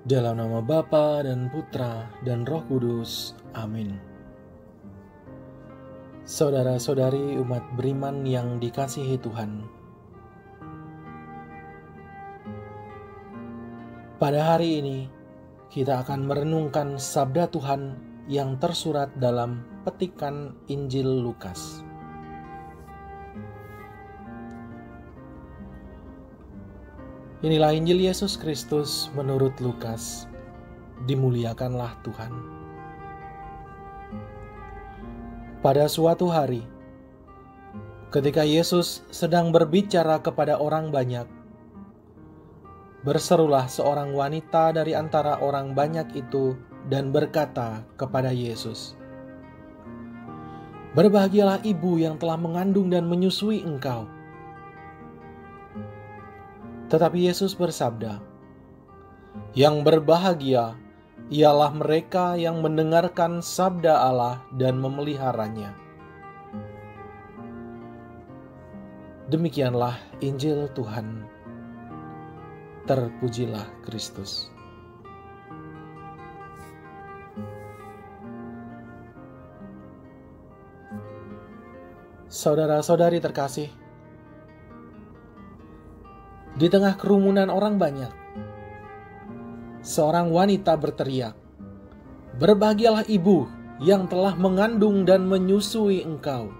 Dalam nama Bapa dan Putra dan Roh Kudus. Amin. Saudara-saudari umat beriman yang dikasihi Tuhan, pada hari ini kita akan merenungkan sabda Tuhan yang tersurat dalam petikan Injil Lukas. Inilah Injil Yesus Kristus menurut Lukas. Dimuliakanlah Tuhan. Pada suatu hari, ketika Yesus sedang berbicara kepada orang banyak, berserulah seorang wanita dari antara orang banyak itu dan berkata kepada Yesus, "Berbahagialah ibu yang telah mengandung dan menyusui engkau." Tetapi Yesus bersabda, "Yang berbahagia ialah mereka yang mendengarkan sabda Allah dan memeliharanya." Demikianlah Injil Tuhan. Terpujilah Kristus. Saudara-saudari terkasih, di tengah kerumunan orang banyak, seorang wanita berteriak, "Berbahagialah ibu yang telah mengandung dan menyusui engkau."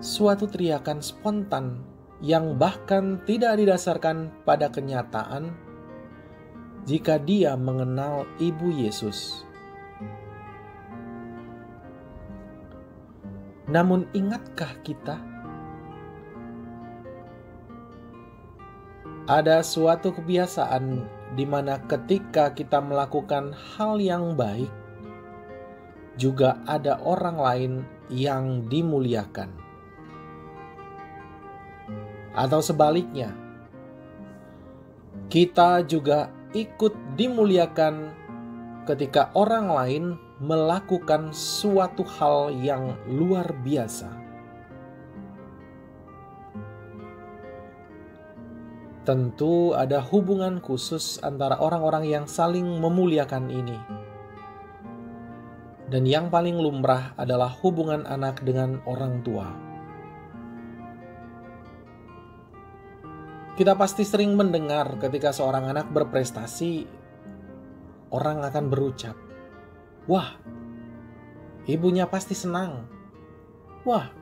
Suatu teriakan spontan yang bahkan tidak didasarkan pada kenyataan jika dia mengenal ibu Yesus. Namun ingatkah kita? Ada suatu kebiasaan di mana ketika kita melakukan hal yang baik, juga ada orang lain yang dimuliakan. Atau sebaliknya, kita juga ikut dimuliakan ketika orang lain melakukan suatu hal yang luar biasa. Tentu ada hubungan khusus antara orang-orang yang saling memuliakan ini. Dan yang paling lumrah adalah hubungan anak dengan orang tua. Kita pasti sering mendengar ketika seorang anak berprestasi, orang akan berucap, "Wah, ibunya pasti senang. Wah,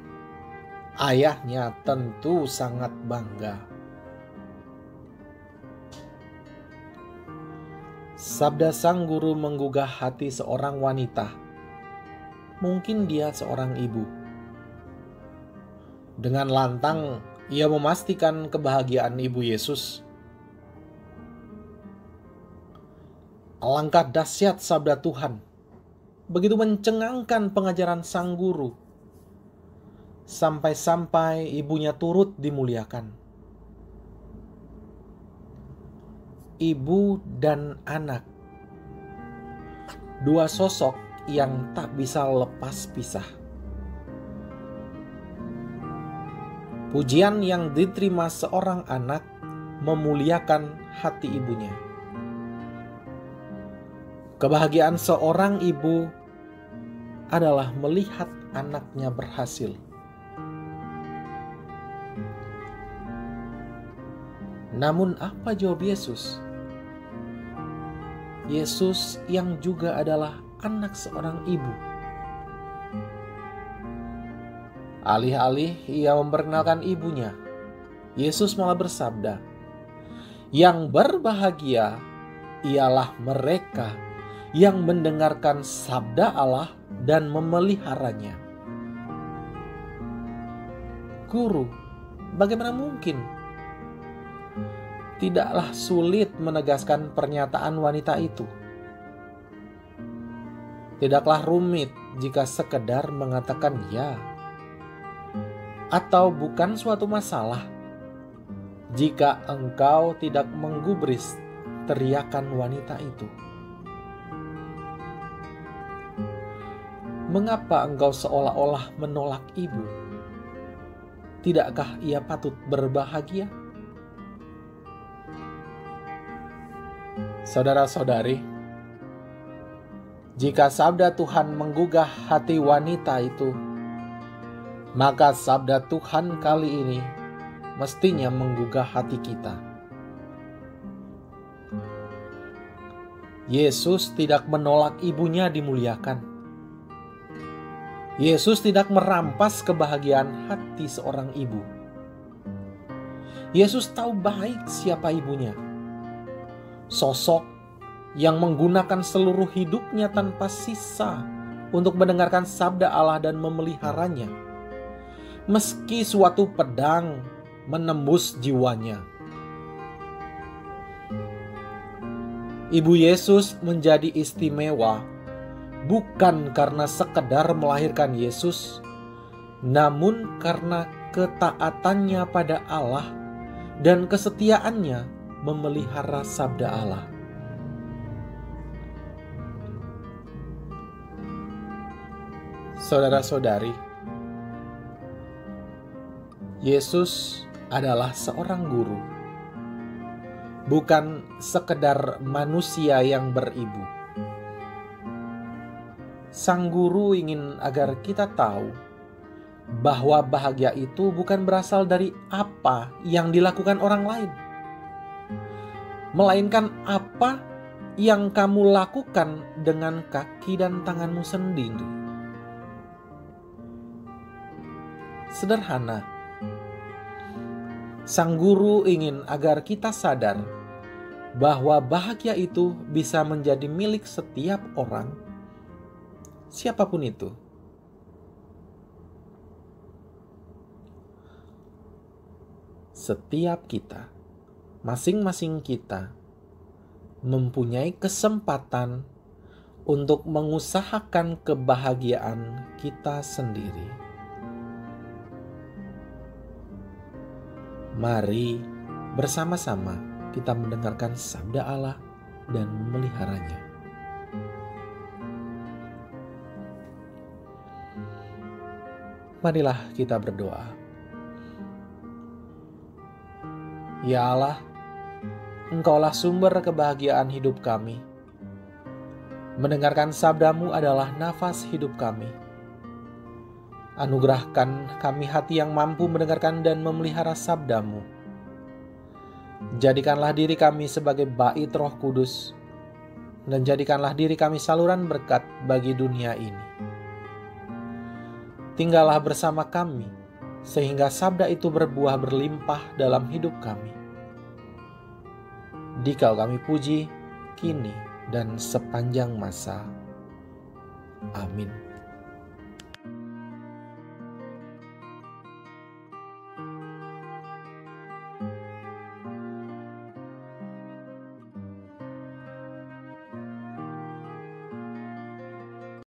ayahnya tentu sangat bangga." Sabda sang guru menggugah hati seorang wanita. Mungkin dia seorang ibu. Dengan lantang, ia memastikan kebahagiaan ibu Yesus. Alangkah dahsyat sabda Tuhan. Begitu mencengangkan pengajaran sang guru. Sampai-sampai ibunya turut dimuliakan. Ibu dan anak, dua sosok yang tak bisa lepas pisah. Pujian yang diterima seorang anak memuliakan hati ibunya. Kebahagiaan seorang ibu adalah melihat anaknya berhasil. Namun apa jawab Yesus? Yesus yang juga adalah anak seorang ibu. Alih-alih ia memperkenalkan ibunya, Yesus malah bersabda, "Yang berbahagia ialah mereka yang mendengarkan sabda Allah dan memeliharanya." Guru, bagaimana mungkin? Tidaklah sulit menegaskan pernyataan wanita itu. Tidaklah rumit jika sekedar mengatakan ya. Atau bukan suatu masalah jika engkau tidak menggubris teriakan wanita itu. Mengapa engkau seolah-olah menolak ibu? Tidakkah ia patut berbahagia? Saudara-saudari, jika sabda Tuhan menggugah hati wanita itu, maka sabda Tuhan kali ini mestinya menggugah hati kita. Yesus tidak menolak ibunya dimuliakan. Yesus tidak merampas kebahagiaan hati seorang ibu. Yesus tahu baik siapa ibunya. Sosok yang menggunakan seluruh hidupnya tanpa sisa untuk mendengarkan sabda Allah dan memeliharanya. Meski suatu pedang menembus jiwanya. Ibu Yesus menjadi istimewa bukan karena sekedar melahirkan Yesus, namun karena ketaatannya pada Allah dan kesetiaannya memelihara sabda Allah. Saudara-saudari, Yesus adalah seorang guru, bukan sekedar manusia yang beribu. Sang guru ingin agar kita tahu bahwa bahagia itu bukan berasal dari apa yang dilakukan orang lain, melainkan apa yang kamu lakukan dengan kaki dan tanganmu sendiri. Sederhana, sang guru ingin agar kita sadar bahwa bahagia itu bisa menjadi milik setiap orang, siapapun itu. Setiap kita, masing-masing kita, mempunyai kesempatan untuk mengusahakan kebahagiaan kita sendiri. Mari bersama-sama kita mendengarkan sabda Allah dan memeliharanya. Marilah kita berdoa. Ya Allah, Engkaulah sumber kebahagiaan hidup kami. Mendengarkan sabda-Mu adalah nafas hidup kami. Anugerahkan kami hati yang mampu mendengarkan dan memelihara sabda-Mu. Jadikanlah diri kami sebagai bait Roh Kudus, dan jadikanlah diri kami saluran berkat bagi dunia ini. Tinggallah bersama kami, sehingga sabda itu berbuah berlimpah dalam hidup kami. Dikau kami puji, kini dan sepanjang masa. Amin.